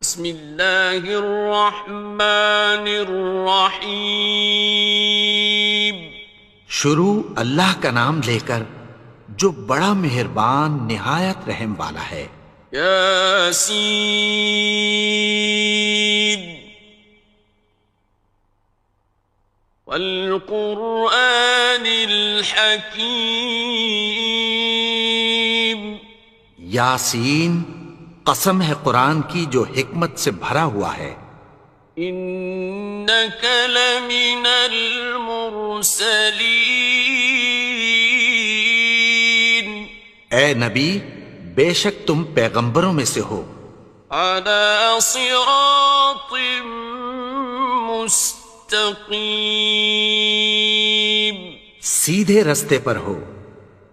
بسم اللہ الرحمن الرحیم۔ شروع اللہ کا نام لے کر جو بڑا مہربان نہایت رحم والا ہے۔ یاسین والقرآن الحکیم۔ یاسین، قسم ہے قرآن کی جو حکمت سے بھرا ہوا ہے۔ انک لمن المرسلین۔ اے نبی، بے شک تم پیغمبروں میں سے ہو۔ علی صراط مستقیم۔ سیدھے رستے پر ہو۔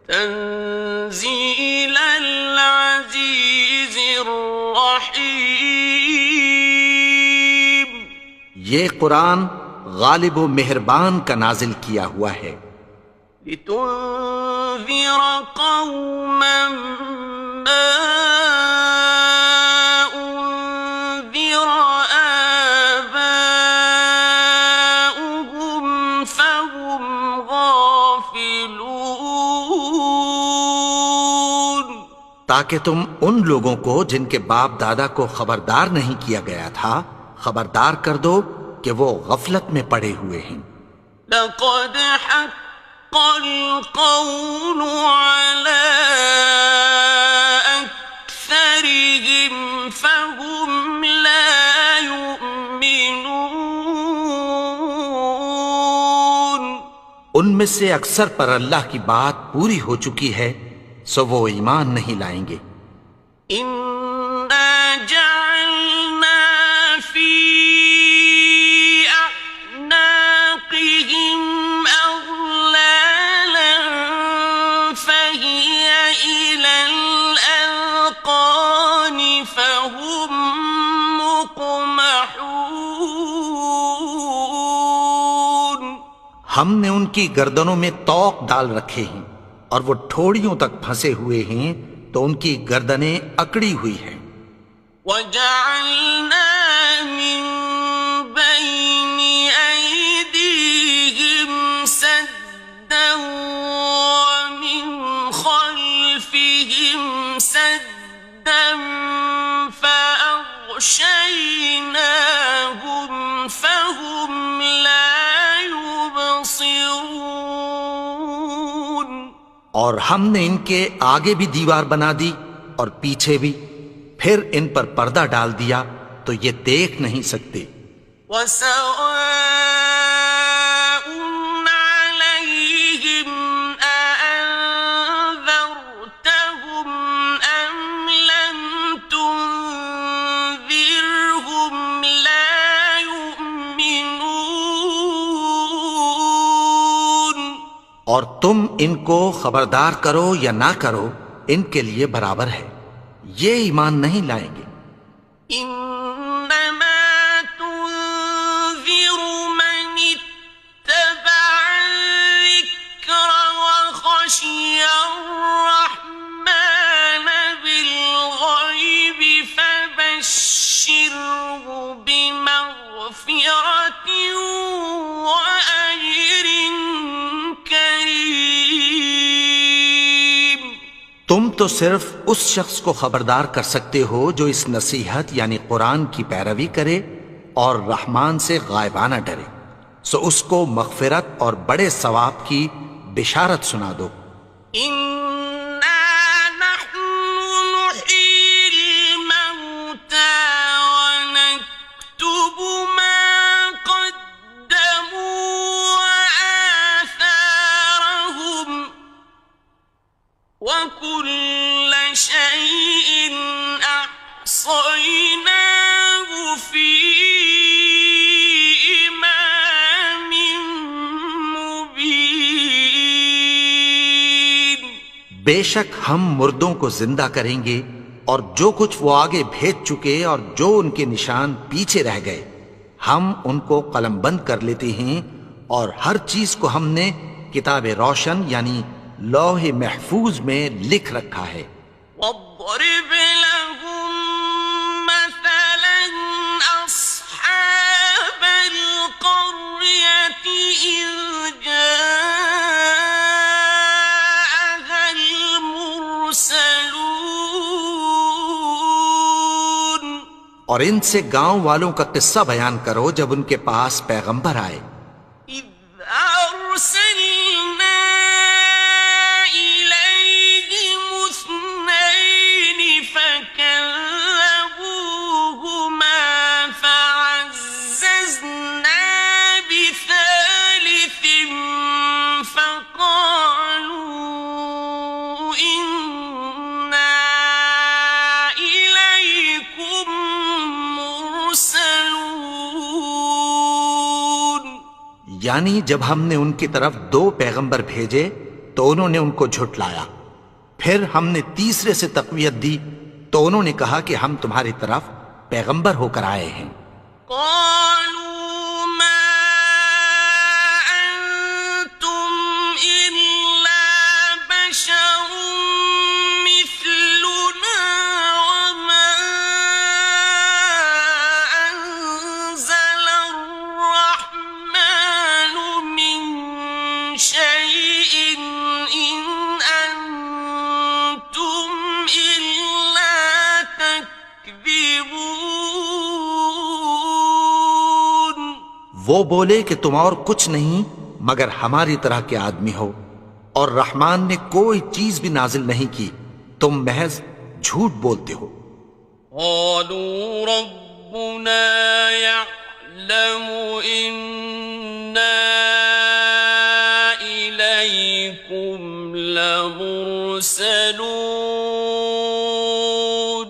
تنزیل العزیز الرحیم۔ یہ قرآن غالب و مہربان کا نازل کیا ہوا ہے۔ لتنذر قوما ما انذر آباؤهم فهم غافلون۔ تاکہ تم ان لوگوں کو جن کے باپ دادا کو خبردار نہیں کیا گیا تھا خبردار کر دو کہ وہ غفلت میں پڑے ہوئے ہیں۔ لقد حق القول على أكثرهم فهم لا يؤمنون۔ ان میں سے اکثر پر اللہ کی بات پوری ہو چکی ہے سو وہ ایمان نہیں لائیں گے۔ إنا جعلنا في أعناقهم أغلالا فهي إلى الأذقان فهم مقمحون۔ ہم نے ان کی گردنوں میں طوق ڈال رکھے ہیں اور وہ ٹھوڑیوں تک پھنسے ہوئے ہیں تو ان کی گردنیں اکڑی ہوئی ہیں۔ وَجَعَلْنَا مِن بَيْنِ أَيْدِيهِمْ سَدًّا وَمِنْ خَلْفِهِمْ سَدًّا فَأَغْشَيْنَاهُمْ فَهُمْ لَا يُبْصِرُونَ۔ اور ہم نے ان کے آگے بھی دیوار بنا دی اور پیچھے بھی، پھر ان پر پردہ ڈال دیا تو یہ دیکھ نہیں سکتے۔ وَسَوَاءٌ عَلَيْهِمْ أَأَنذَرْتَهُمْ أَمْ لَمْ تُنذِرْهُمْ لَا يُؤْمِنُونَ۔ اور تم ان کو خبردار کرو یا نہ کرو ان کے لیے برابر ہے، یہ ایمان نہیں لائیں گے۔ إنما تنذر من اتبع الذكر وخشي الرحمن بالغيب فبشره بمغفرة وأجر كريم۔ تم تو صرف اس شخص کو خبردار کر سکتے ہو جو اس نصیحت یعنی قرآن کی پیروی کرے اور رحمان سے غائبانہ ڈرے، سو اس کو مغفرت اور بڑے ثواب کی بشارت سنا دو۔ إنا نحن نحيي الموتى ونكتب ما قدموا وآثارهم وكل شيء أحصيناه في إمام مبين۔ بے شک ہم مردوں کو زندہ کریں گے اور جو کچھ وہ آگے بھیج چکے اور جو ان کے نشان پیچھے رہ گئے ہم ان کو قلم بند کر لیتے ہیں، اور ہر چیز کو ہم نے کتاب روشن یعنی لوح محفوظ میں لکھ رکھا ہے۔ واضرب لهم مثلا اور ان سے گاؤں والوں کا قصہ بیان کرو جب ان کے پاس پیغمبر آئے. إذ أرسلنا إليهم اثنين فكذبوهما فعززنا بثالث فقالوا إنا إليكم مرسلون. یعنی جب ہم نے ان کی طرف 2 پیغمبر بھیجے تو انہوں نے ان کو جھٹلایا. پھر ہم نے تیسرے سے تقویت دی تو انہوں نے کہا کہ ہم تمہاری طرف پیغمبر ہو کر آئے ہیں. قالوا ما أنتم إلا بشر مثلنا وما أنزل الرحمن من شيء إن أنتم إلا تكذبون. وہ بولے کہ تم اور کچھ نہیں مگر ہماری طرح کے آدمی ہو اور رحمان نے کوئی چیز بھی نازل نہیں کی، تم محض جھوٹ بولتے ہو. قالوا ربنا يعلم إنا إليكم لمرسلون.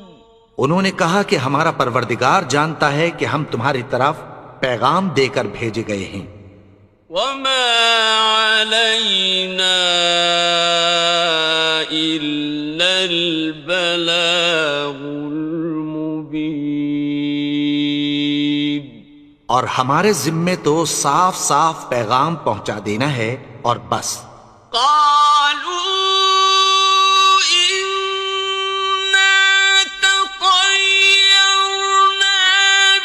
انہوں نے کہا کہ ہمارا پروردگار جانتا ہے کہ ہم تمہاری طرف پیغام دے کر بھیجے گئے ہیں. وما علينا إلا البلاغ المبين. اور ہمارے ذمے تو صاف صاف پیغام پہنچا دینا ہے اور بس. قالوا إنا تطيرنا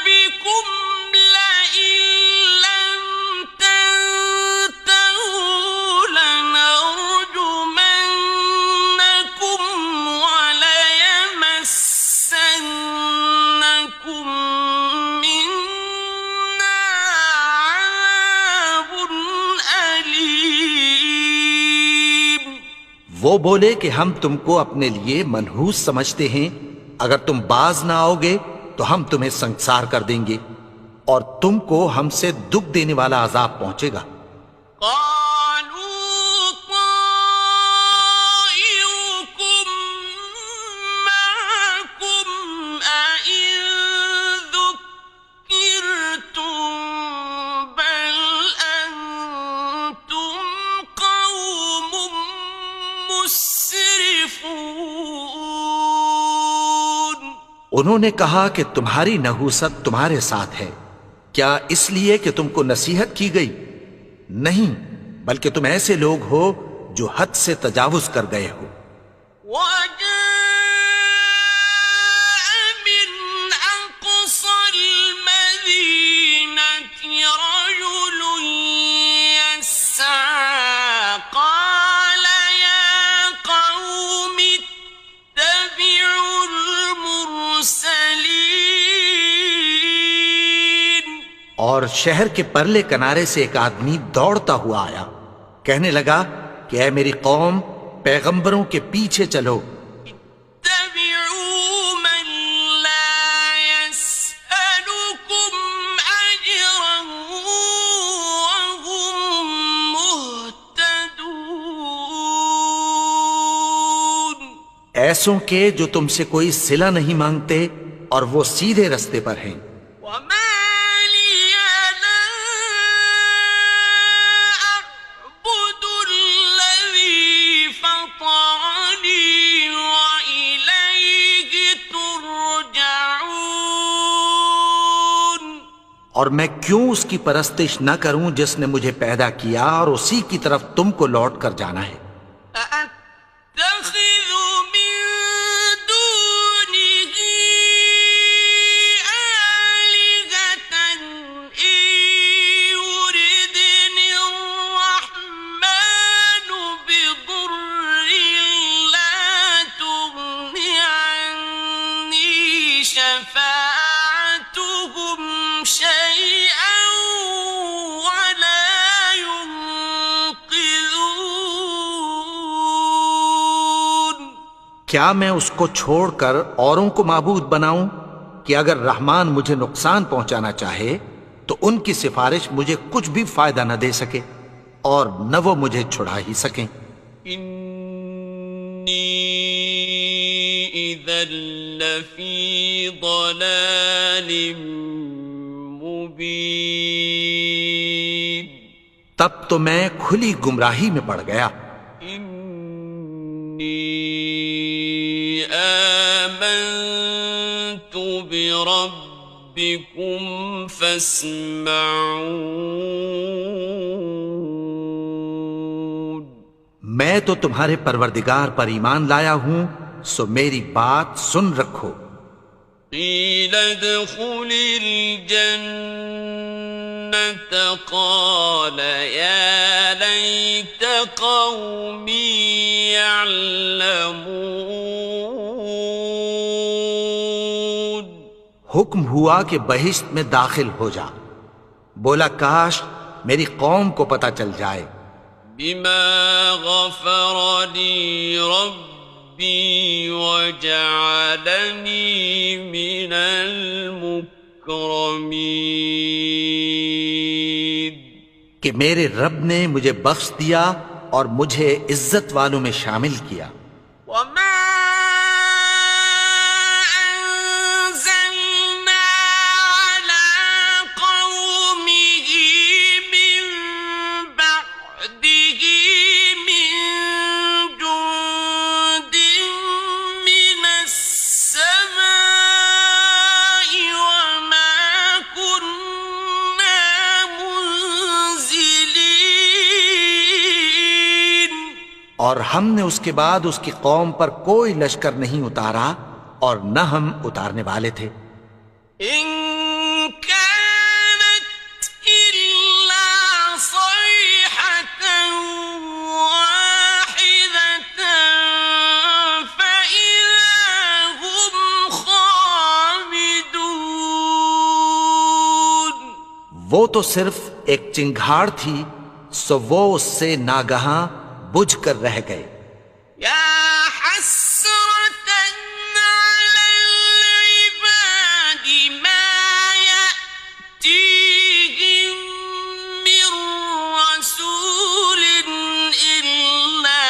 بكم لئن لم تنتهوا لنرجمنكم وليمسنكم منا عذاب أليم. وہ بولے کہ ہم تم کو اپنے لیے منحوس سمجھتے ہیں، اگر تم باز نہ آؤ گے تو ہم تمہیں سنگسار کر دیں گے اور تم کو ہم سے دکھ دینے والا عذاب پہنچے گا. قالوا طائركم معكم أئن ذكرتم بل أنتم قوم مسرفون. انہوں نے کہا کہ تمہاری نحوست تمہارے ساتھ ہے، کیا اس لیے کہ تم کو نصیحت کی گئی؟ نہیں، بلکہ تم ایسے لوگ ہو جو حد سے تجاوز کر گئے ہو. وجاء من أقصى المدينة رجل يسعى قال يا قوم اتبعوا المرسلين. اور شہر کے پرلے کنارے سے ایک آدمی دوڑتا ہوا آیا، کہنے لگا کہ اے میری قوم، پیغمبروں کے پیچھے چلو. اتبعوا من لا يسألكم أجرا وهم مهتدون. ایسوں کے جو تم سے کوئی صلہ نہیں مانگتے اور وہ سیدھے رستے پر ہیں. وما لي لا أعبد الذي فطرني وإليه ترجعون. اور میں کیوں اس کی پرستش نہ کروں جس نے مجھے پیدا کیا اور اسی کی طرف تم کو لوٹ کر جانا ہے. أأتخذ من دونه آلهة إن يردني الرحمن بضر لا تغن عني شفاعتهم کیا میں اس کو چھوڑ کر اوروں کو معبود بناؤں کہ اگر رحمان مجھے نقصان پہنچانا چاہے تو ان کی سفارش مجھے کچھ بھی فائدہ نہ دے سکے اور نہ وہ مجھے چھڑا ہی سکیں۔ انی اذا لفی ضلال مبین، تب تو میں کھلی گمراہی میں پڑ گیا۔ انی آمنت بربکم فاسمعون، میں تو تمہارے پروردگار پر ایمان لایا ہوں، سو میری بات سن رکھو۔ قیل ادخل الجنة قال یا لیت قومی یعلمون، حکم ہوا کہ بہشت میں داخل ہو جا، بولا کاش میری قوم کو پتہ چل جائے۔ بما غفر لی ربی وجعلنی من المکرمین، کہ میرے رب نے مجھے بخش دیا اور مجھے عزت والوں میں شامل کیا۔ وما أنزلنا على قومه من بعده من جند من السماء وما كنا منزلين، اور ہم نے اس کے بعد اس کی قوم پر کوئی لشکر نہیں اتارا اور نہ ہم اتارنے والے تھے۔ إن كانت إلا صيحة واحدة فإذا هم خامدون، وہ تو صرف ایک چنگھاڑ تھی، سو وہ اس سے ناگہاں بجھ کر رہ گئے۔ يا حسرة على العباد ما يأتيهم من رسول إلا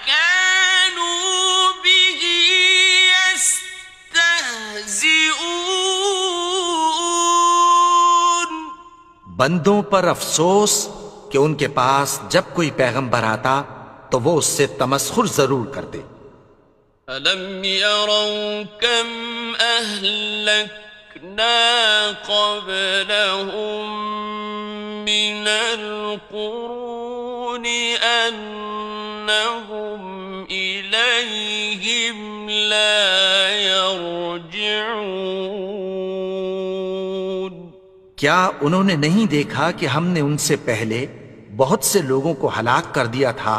كانوا به يستهزئون، بندوں پر افسوس کہ ان کے پاس جب کوئی پیغمبر آتا تو وہ اس سے تمسخر ضرور کرتے۔ أَلَمْ يَرَوْا كَمْ أَهْلَكْنَا قَبْلَهُمْ مِنَ الْقُرُونِ أَنَّهُمْ إِلَيْهِمْ لَا يَرْجِعُونَ، کیا انہوں نے نہیں دیکھا کہ ہم نے ان سے پہلے بہت سے لوگوں کو ہلاک کر دیا تھا،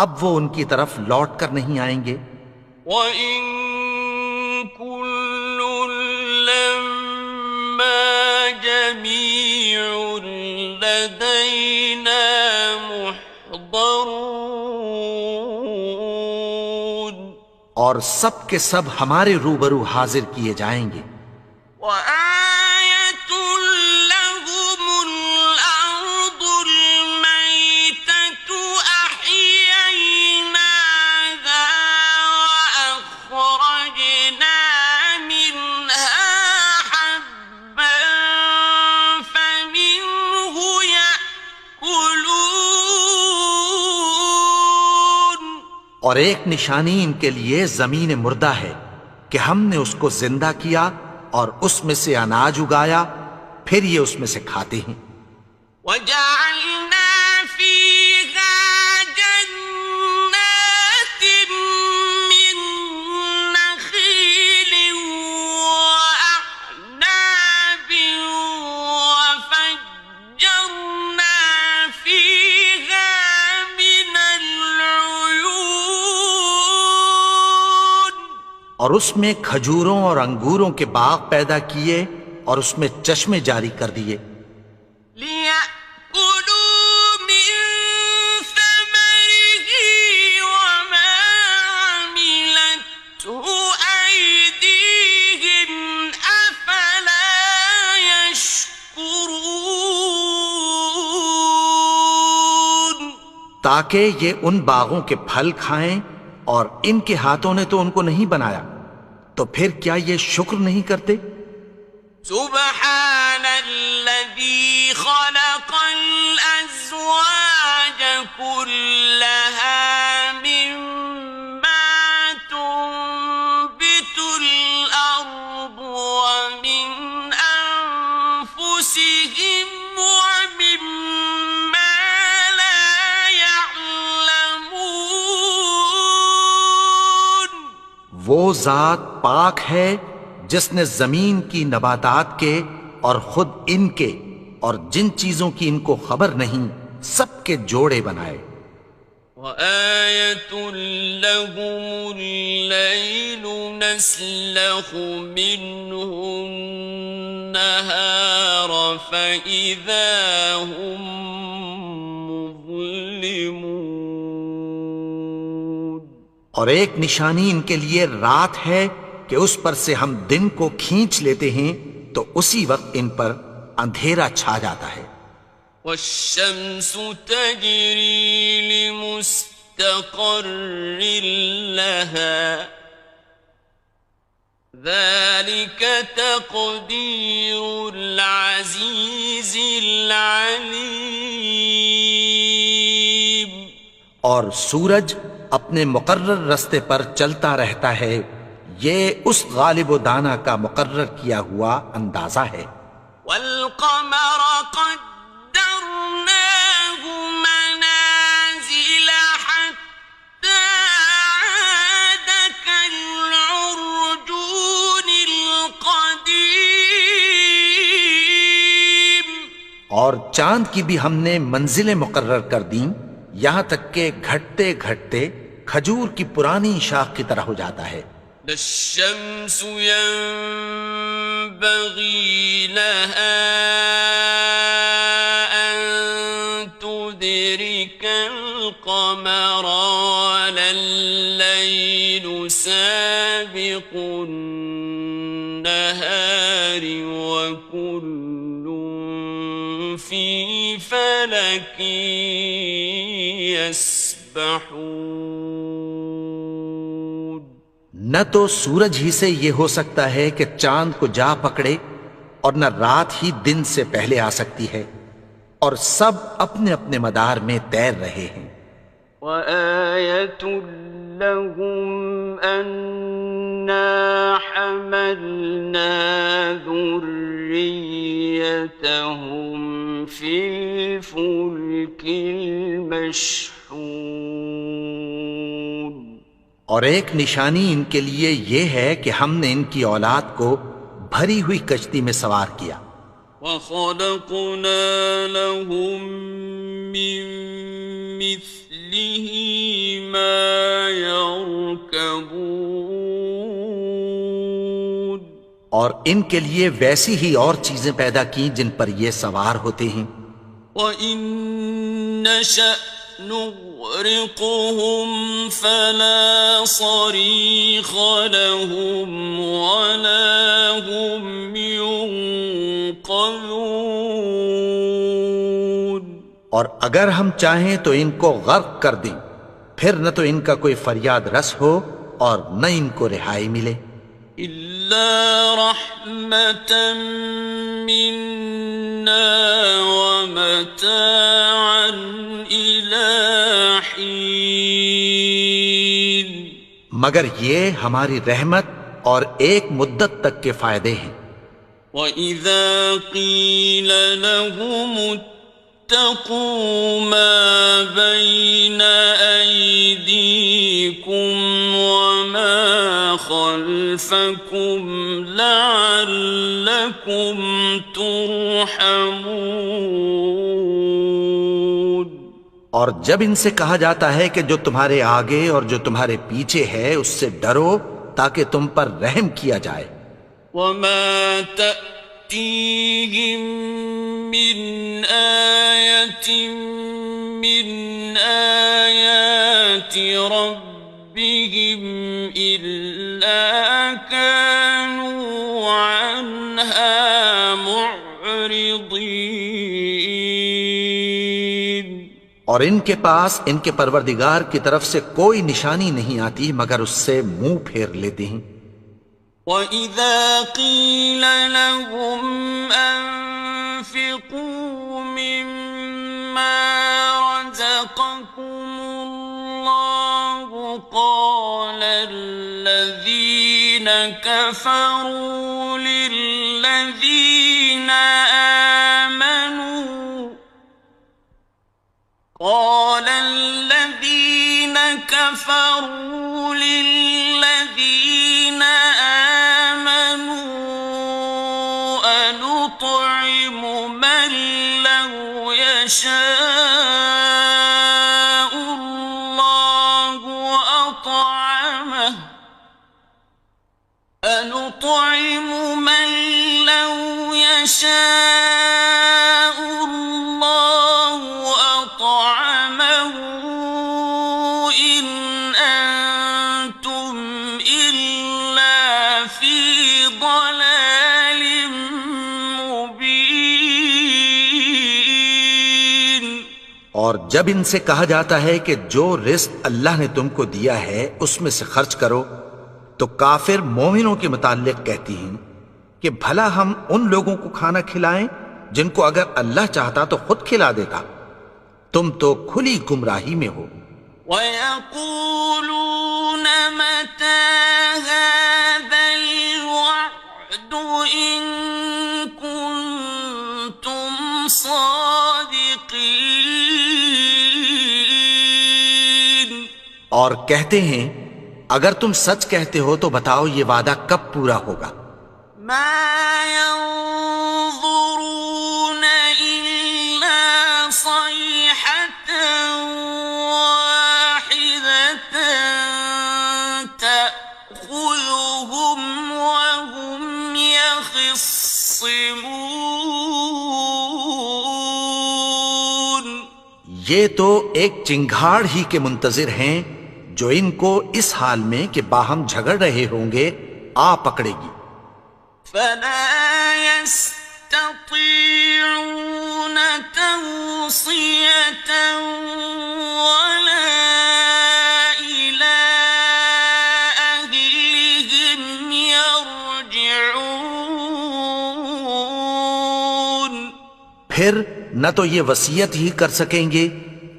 اب وہ ان کی طرف لوٹ کر نہیں آئیں گے؟ وَإِن كُلٌّ لَّمَّا جَمِيعٌ لَّدَيْنَا مُحْضَرُونَ، اور سب کے سب ہمارے روبرو حاضر کیے جائیں گے۔ وَآيَةٌ لَّهُمُ الْأَرْضُ الْمَيْتَةُ أَحْيَيْنَاهَا وَأَخْرَجْنَا مِنْهَا حَبًّا فَمِنْهُ يَأْكُلُونَ، اور ایک نشانی ان کے لیے زمین مردہ ہے کہ ہم نے اس کو زندہ کیا اور اس میں سے اناج اگایا، پھر یہ اس میں سے کھاتے ہیں۔ وَجَعَلْنَا فِيهَا جَنَّاتٍ مِّن نَّخِيلٍ وَأَعْنَابٍ وَفَجَّرْنَا فِيهَا مِنَ الْعُيُونِ، اور اس میں کھجوروں اور انگوروں کے باغ پیدا کیے اور اس میں چشمے جاری کر دیے۔ لِيَأْكُلُوا مِن ثَمَرِهِ وَمَا عَمِلَتْهُ تاکہ یہ ان باغوں کے پھل کھائیں، اور ان کے ہاتھوں نے تو ان کو نہیں بنایا، تو پھر کیا یہ شکر نہیں کرتے؟ سبحان الذي خلق الأزواج كلها مما تنبت الأرض ومن أنفسهم ومما لا يعلمون. وہ ذات پاک ہے جس نے زمین کی نباتات کے اور خود ان کے اور جن چیزوں کی ان کو خبر نہیں سب کے جوڑے بنائے. وَآيَةٌ لَهُمُ اللَّيْلُ نَسْلَخُ مِنْهُ النَّهَارَ فَإِذَا هُمْ مُظْلِمُونَ. اور ایک نشانی ان کے لیے رات ہے کہ اس پر سے ہم دن کو کھینچ لیتے ہیں تو اسی وقت ان پر اندھیرا چھا جاتا ہے. وَالشَّمْسُ تَجْرِي لِمُسْتَقَرٍّ لَهَا ذَلِكَ تَقْدِيرُ الْعَزِيزِ الْعَلِيمِ. اور سورج اپنے مقرر رستے پر چلتا رہتا ہے، یہ اس غالب و دانا کا مقرر کیا ہوا اندازہ ہے. وَالْقَمَرَ قَدَّرْنَاهُ مَنَازِلَ حَتَّى عَادَ كَالْعُرْجُونِ الْقَدِيمِ. اور چاند کی بھی ہم نے منزلیں مقرر کر دیں، یہاں تک کہ گھٹتے گھٹتے کھجور کی پرانی شاخ کی طرح ہو جاتا ہے. لا الشمس ينبغي لها أن تدرك القمر ولا الليل سابق النهار وكل في فلك يسبحون. نہ تو سورج ہی سے یہ ہو سکتا ہے کہ چاند کو جا پکڑے، اور نہ رات ہی دن سے پہلے آ سکتی ہے، اور سب اپنے اپنے مدار میں تیر رہے ہیں. وَآيَةٌ لَهُمْ أَنَّا حَمَلْنَا ذُرِّيَّتَهُمْ فِي الْفُلْكِ الْمَشْحُونِ. اور ایک نشانی ان کے لیے یہ ہے کہ ہم نے ان کی اولاد کو بھری ہوئی کشتی میں سوار کیا. وَخَلَقْنَا لَهُم مِّن مِّثْلِهِ مَا يَرْكَبُونَ. اور ان کے لیے ویسی ہی اور چیزیں پیدا کی جن پر یہ سوار ہوتے ہیں. وَإِن نَّشَأْ نُغْرِقْهُمْ فَلَا صَرِيخَ لَهُمْ وَلَا هُمْ يُنقَذُونَ. اور اگر ہم چاہیں تو ان کو غرق کر دیں، پھر نہ تو ان کا کوئی فریاد رس ہو اور نہ ان کو رہائی ملے. إِلَّا رَحْمَةً مِّنَّا وَمَتَاعًا إِلَىٰ حِينٍ. مگر یہ ہماری رحمت اور ایک مدت تک کے فائدے ہیں. وَإِذَا قِيلَ لَهُمُ اتَّقُوا مَا بَيْنَ أَيْدِيكُمْ وَمَا خَلْفَكُمْ لَعَلَّكُمْ تُرْحَمُونَ. اور جب ان سے کہا جاتا ہے کہ جو تمہارے آگے اور جو تمہارے پیچھے ہے اس سے ڈرو تاکہ تم پر رحم کیا جائے. وَمَا تَأْتِيهِم مِّنْ آيَةٍ مِّنْ آيَاتِ رَبِّهِمْ إِلَّا كَانُوا عَنْهَا معرضين. اور ان کے پاس ان کے پروردگار کی طرف سے کوئی نشانی نہیں آتی مگر اس سے منہ پھیر لیتے ہیں۔ وَإِذَا قِيلَ لَهُمْ أَنفِقُوا مِمَّا رَزَقَكُمُ اللَّهُ قَالَ الَّذِينَ كَفَرُوا لِلَّذِينَ آمَنُوا أَنُطْعِمُ مَن لَّوْ يَشَاءُ اللَّهُ أَطْعَمَهُ إِنْ أَنتُمْ إِلَّا فِي ضَلَالٍ مُّبِينٍ۔ اور جب ان سے کہا جاتا ہے کہ جو رزق اللہ نے تم کو دیا ہے اس میں سے خرچ کرو، تو کافر مومنوں کے متعلق کہتی ہیں کہ بھلا ہم ان لوگوں کو کھانا کھلائیں جن کو اگر اللہ چاہتا تو خود کھلا دیتا، تم تو کھلی گمراہی میں ہو۔ وَيَقُولُونَ مَتَىٰ هَٰذَا الْوَعْدُ إِن كُنتُمْ صَادِقِينَ۔ اور کہتے ہیں اگر تم سچ کہتے ہو تو بتاؤ یہ وعدہ کب پورا ہوگا؟ مَا يَنظُرُونَ إِلَّا صَيْحَةً وَاحِدَةً تَأْخُذُهُمْ وَهُمْ يَخِصِّمُونَ۔ یہ تو ایک چنگھاڑ ہی کے منتظر ہیں جو ان کو اس حال میں کہ باہم جھگڑ رہے ہوں گے آ پکڑے گی۔ فَلَا يَسْتَطِيعُونَ تَوْصِيَةً وَلَا إِلَىٰ أَهْلِهِمْ يَرْجِعُونَ۔ پھر نہ تو یہ وصیت ہی کر سکیں گے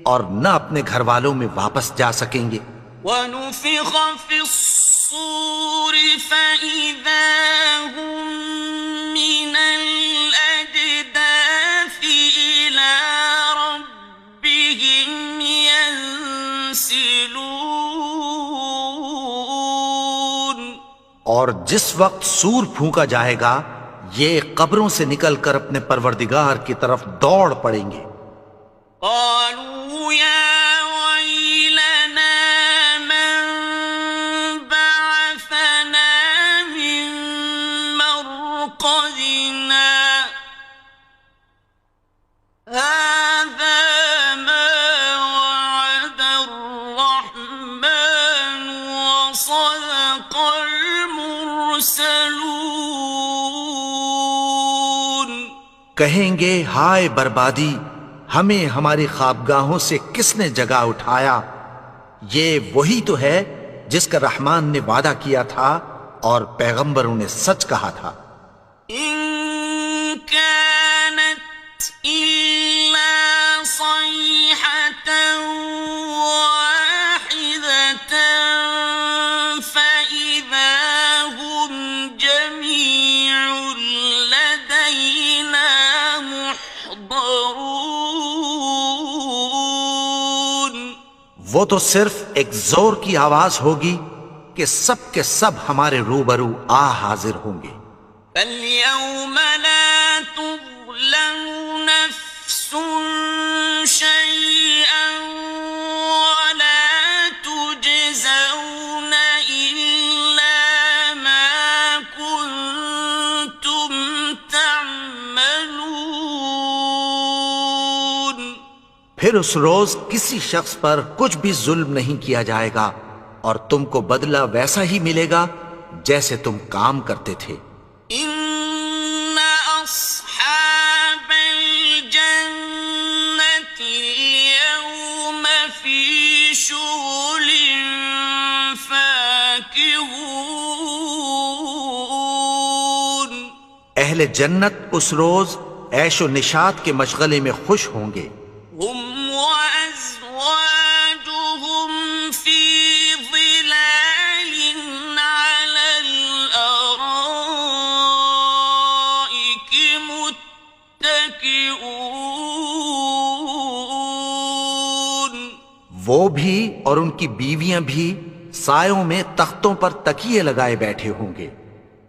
اور نہ اپنے گھر والوں میں واپس جا سکیں گے۔ وَنُفِخَ فِي الصُّورِ فَإِذَا هُم مِّنَ الْأَجْدَاثِ إِلَىٰ رَبِّهِمْ يَنسِلُونَ۔ اور جس وقت سور پھونکا جائے گا یہ قبروں سے نکل کر اپنے پروردگار کی طرف دوڑ پڑیں گے۔ قالوا يا ويلنا من بعثنا من مرقدنا هذا ما وعد الرحمن وصدق المرسلون۔ کہیں گے ہائے بربادی، ہمیں ہماری خوابگاہوں سے کس نے جگا اٹھایا؟ یہ وہی تو ہے جس کا رحمان نے وعدہ کیا تھا اور پیغمبروں نے سچ کہا تھا۔ إن كانت إلا صيحة واحدة فإذا هم جميع لدينا محضرون۔ وہ تو صرف ایک زور کی آواز ہوگی کہ سب کے سب ہمارے روبرو آ حاضر ہوں گے۔ فَالْيَوْمَ لَا تُظْلَمُ نَفْسٌ شَيْئًا وَلَا تُجْزَوْنَ إِلَّا مَا كُنتُمْ تَعْمَلُونَ۔ پھر اس روز کسی شخص پر کچھ بھی ظلم نہیں کیا جائے گا اور تم کو بدلہ ویسا ہی ملے گا جیسے تم کام کرتے تھے۔ إِنَّ أَصْحَابَ الْجَنَّةِ الْيَوْمَ اہل جنت اس روز عیش و نشاط کے مشغلے میں خوش ہوں گے. هم وأزواجهم في ظلال على الأرائك متكئون. وہ بھی اور ان کی بیویاں بھی سایوں میں تختوں پر تکیے لگائے بیٹھے ہوں گے.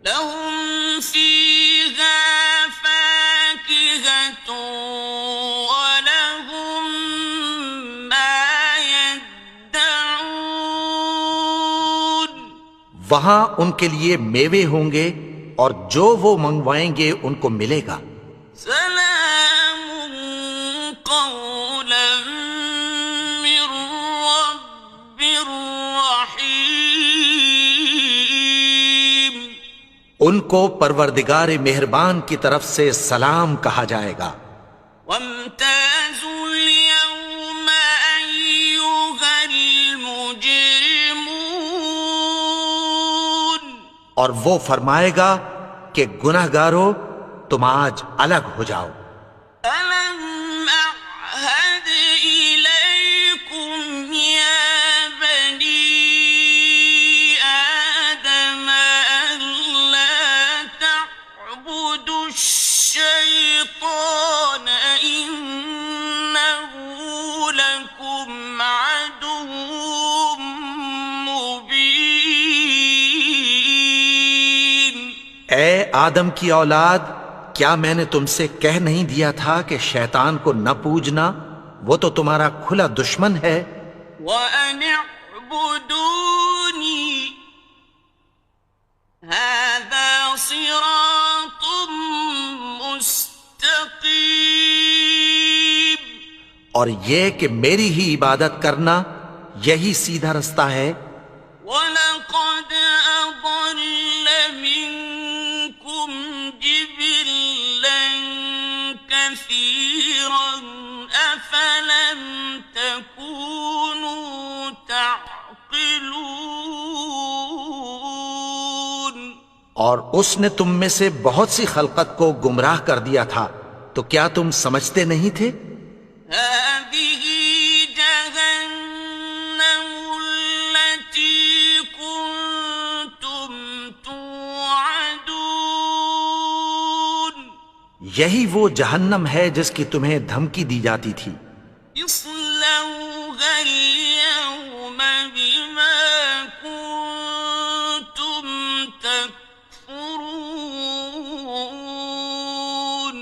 لهم فيها فاكهة ولهم ما يدعون. وہاں ان کے لیے میوے ہوں گے اور جو وہ منگوائیں گے ان کو ملے گا. سلام قولا من رب رحيم. ان کو پروردگار مہربان کی طرف سے سلام کہا جائے گا. وامتازوا اليوم أيها المجرمون. اور وہ فرمائے گا کہ گناہگارو تم آج الگ ہو جاؤ. ألم أعهد إليكم يا بني آدم ألا تعبدوا الشيطان إنه لكم عدو مبين. اے آدم کی اولاد، کیا میں نے تم سے کہہ نہیں دیا تھا کہ شیطان کو نہ پوجنا؟ وہ تو تمہارا کھلا دشمن ہے. وَأَنِ اعْبُدُونِي هَذَا صِرَاطٌ مُسْتَقِيمٌ. اور یہ کہ میری ہی عبادت کرنا یہی سیدھا رستہ ہے. وَلَقَدْ أَضَلَّ مِنكُمْ جِبِلًّا كَثِيرًا أَفَلَمْ تَكُونُوا تَعْقِلُونَ. اور اس نے تم میں سے بہت سی خلقت کو گمراہ کر دیا تھا، تو کیا تم سمجھتے نہیں تھے؟ هذه جهنم التي كنتم توعدون. یہی وہ جہنم ہے جس کی تمہیں دھمکی دی جاتی تھی. اصلوها اليوم بما كنتم تكفرون.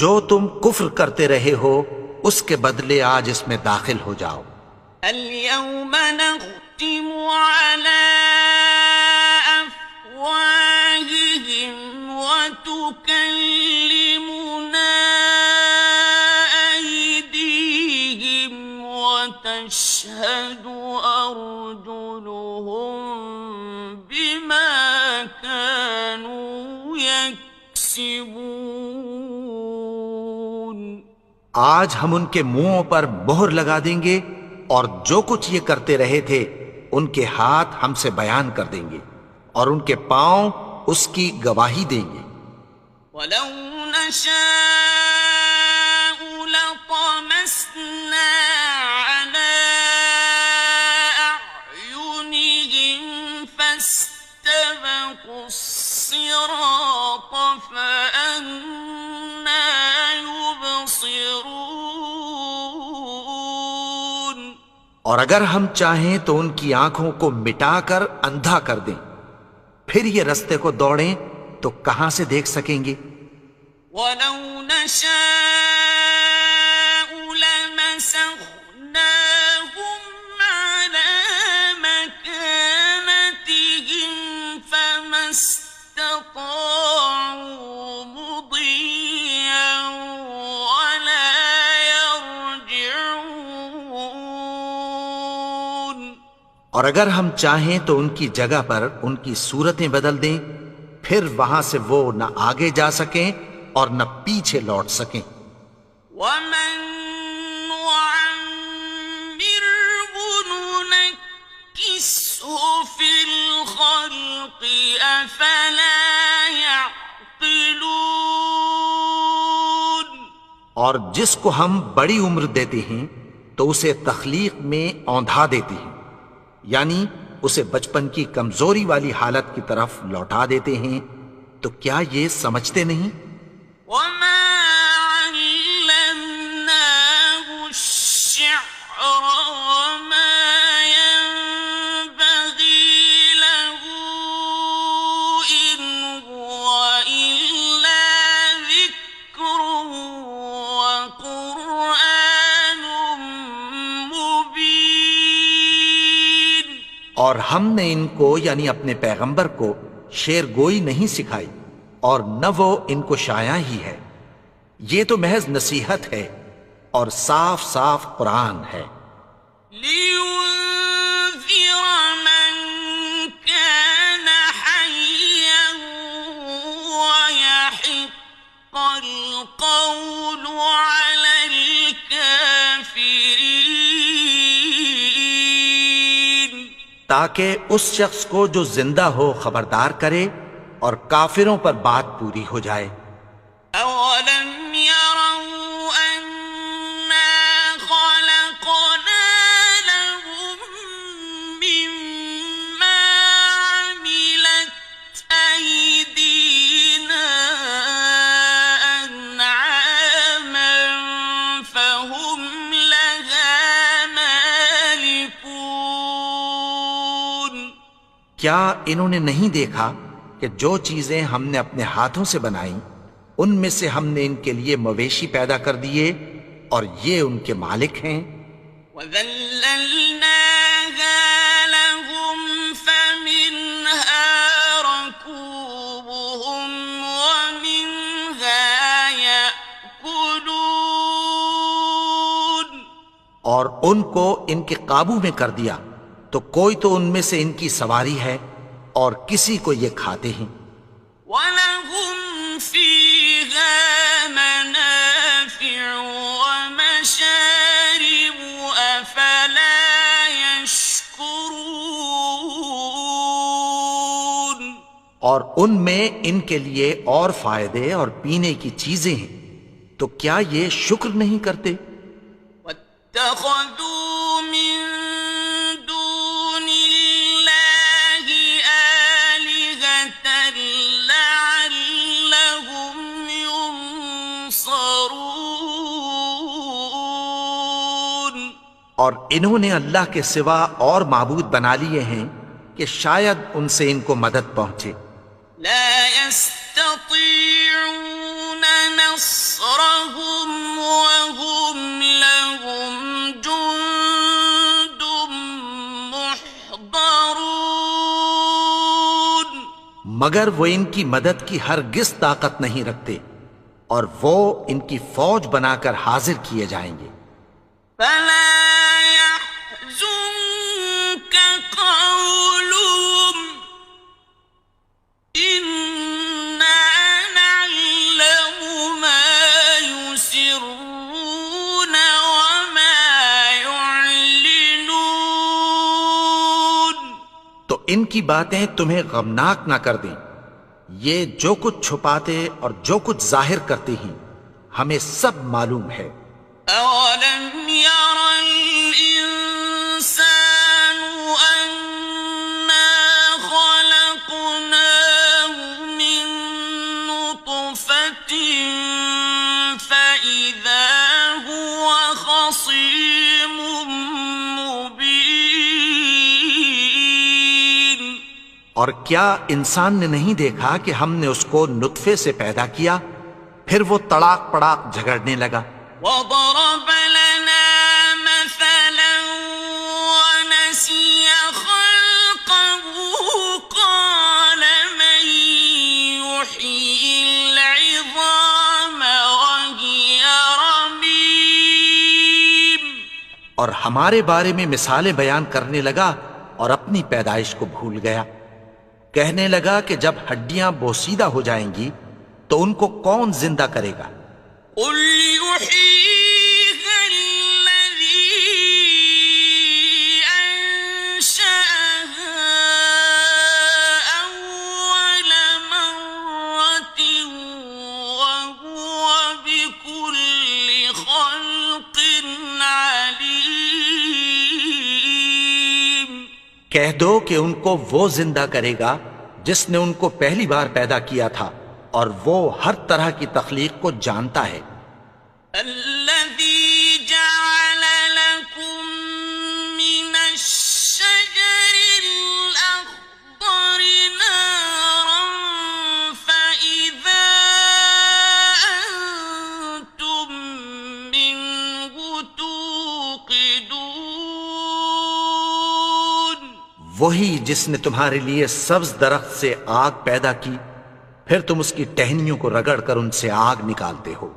جو تم کفر کرتے رہے ہو اس کے بدلے آج اس میں داخل ہو جاؤ. اليوم نختم على أفواههم وتكلمنا أيديهم وتشهد أرجلهم بما كانوا يكسبون. آج ہم ان کے منہوں پر مہر لگا دیں گے اور جو کچھ یہ کرتے رہے تھے ان کے ہاتھ ہم سے بیان کر دیں گے اور ان کے پاؤں اس کی گواہی دیں گے. ولو نشاء لطمسنا على أعينهم فاستبقوا الصراط فأنى يبصرون. اور اگر ہم چاہیں تو ان کی آنکھوں کو مٹا کر اندھا کر دیں، پھر یہ رستے کو دوڑیں تو کہاں سے دیکھ سکیں گے؟ ولو نشاء لمسخناهم على مكانتهم فما استطاعوا مضيا ولا يرجعون. اور اگر ہم چاہیں تو ان کی جگہ پر ان کی صورتیں بدل دیں، پھر وہاں سے وہ نہ آگے جا سکیں اور نہ پیچھے لوٹ سکیں. ومن نعمره ننكسه في الخلق أفلا يعقلون. اور جس کو ہم بڑی عمر دیتے ہیں تو اسے تخلیق میں اوندھا دیتے ہیں، یعنی اسے بچپن کی کمزوری والی حالت کی طرف لوٹا دیتے ہیں، تو کیا یہ سمجھتے نہیں؟ وما علمناه الشعر وما ينبغي له إن هو إلا ذكر وقرآن مبين. اور ہم نے ان کو یعنی اپنے پیغمبر کو شعر گوئی نہیں سکھائی، اور نہ وہ ان کو شایع ہی ہے، یہ تو محض نصیحت ہے اور صاف صاف قرآن ہے، لينذر من كان حيا ويحق القول على الكافرين. تاکہ اس شخص کو جو زندہ ہو خبردار کرے اور کافروں پر بات پوری ہو جائے۔ أولم يروا أنا خلقنا لهم مما عملت أيدينا أنعاما فهم لها مالكون. کیا انہوں نے نہیں دیکھا کہ جو چیزیں ہم نے اپنے ہاتھوں سے بنائیں ان میں سے ہم نے ان کے لیے مویشی پیدا کر دیے اور یہ ان کے مالک ہیں؟ وَذَلَّلْنَاهَا لَهُمْ فَمِنْهَا رَكُوبُهُمْ وَمِنْهَا يَأْكُلُونَ. اور ان کو ان کے قابو میں کر دیا تو کوئی تو ان میں سے ان کی سواری ہے اور کسی کو یہ کھاتے ہیں۔ وَلَهُمْ فِيهَا مَنَافِعُ وَمَشَارِبُ أَفَلَا يَشْكُرُونَ. اور ان میں ان کے لیے اور فائدے اور پینے کی چیزیں ہیں، تو کیا یہ شکر نہیں کرتے؟ وَاتَّخَذُوا مِن دُونِ اللَّهِ آلِهَةً لَعَلَّهُمْ يُنصَرُونَ. اور انہوں نے اللہ کے سوا اور معبود بنا لیے ہیں کہ شاید ان سے ان کو مدد پہنچے۔ لا يستطيعون نصرهم وهم لهم جند محضرون. مگر وہ ان کی مدد کی ہرگز طاقت نہیں رکھتے اور وہ ان کی فوج بنا کر حاضر کیے جائیں گے۔ فلا يحزنك قولهم إنا نعلم ما يسرون وما يعلنون. تو ان کی باتیں تمہیں غمناک نہ کر دیں، یہ جو کچھ چھپاتے اور جو کچھ ظاہر کرتے ہیں ہمیں سب معلوم ہے۔ أولم ير الإنسان أنا خلقناه من نطفة فإذا هو خصيم مبين. اور کیا انسان نے نہیں دیکھا کہ ہم نے اس کو نطفے سے پیدا کیا، پھر وہ تڑاک پڑاک جھگڑنے لگا۔ وضرب لنا مثلا ونسي خلقه قال من يحيي العظام وهي رميم. اور ہمارے بارے میں مثالیں بیان کرنے لگا اور اپنی پیدائش کو بھول گیا۔ کہنے لگا کہ جب ہڈیاں بوسیدہ ہو جائیں گی تو ان کو کون زندہ کرے گا؟ قل يحييها الذي أنشأها أول مرة کہہ دو کہ ان کو وہ زندہ کرے گا جس نے ان کو پہلی بار پیدا کیا تھا، اور وہ ہر طرح کی تخلیق کو جانتا ہے۔ الذي جعل لكم من الشجر الأخضر نارا فإذا أنتم منه توقدون، وہی جس نے تمہارے لیے سبز درخت سے آگ پیدا کی، پھر تم اس کی ٹہنیوں کو رگڑ کر ان سے آگ نکالتے ہو۔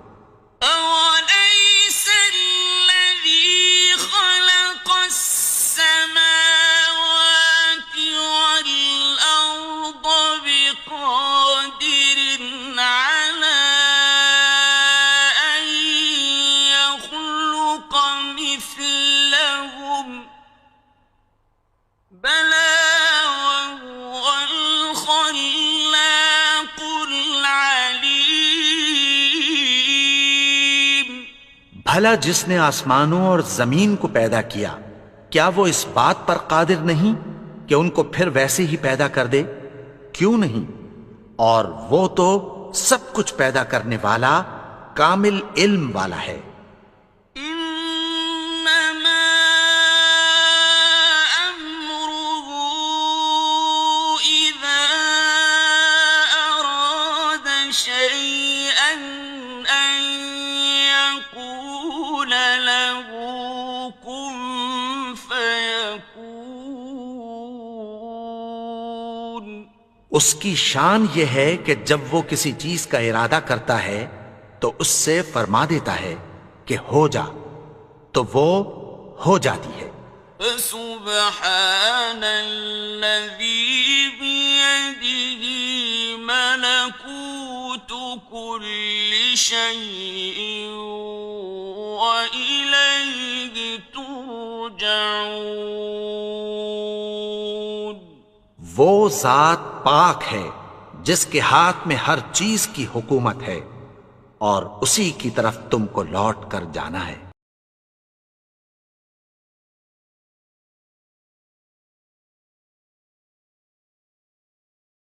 أوليس الذي خلق السماوات والأرض بقادر على أن يخلق مثلهم؟ بلى وهو الخلاق العليم۔ بھلا جس نے آسمانوں اور زمین کو پیدا کیا، کیا وہ اس بات پر قادر نہیں کہ ان کو پھر ویسے ہی پیدا کر دے؟ کیوں نہیں؟ اور وہ تو سب کچھ پیدا کرنے والا، کامل علم والا ہے۔ إنما أمره إذا أراد شيئا أن يقول له كن فيكون۔ اس کی شان یہ ہے کہ جب وہ کسی چیز کا ارادہ کرتا ہے تو اس سے فرما دیتا ہے کہ ہو جا، تو وہ ہو جاتی ہے۔ فسبحان الذي بيده ملكوت كل شيء وإليه ترجعون۔ وہ ذات پاک ہے جس کے ہاتھ میں ہر چیز کی حکومت ہے، اور اسی کی طرف تم کو لوٹ کر جانا ہے۔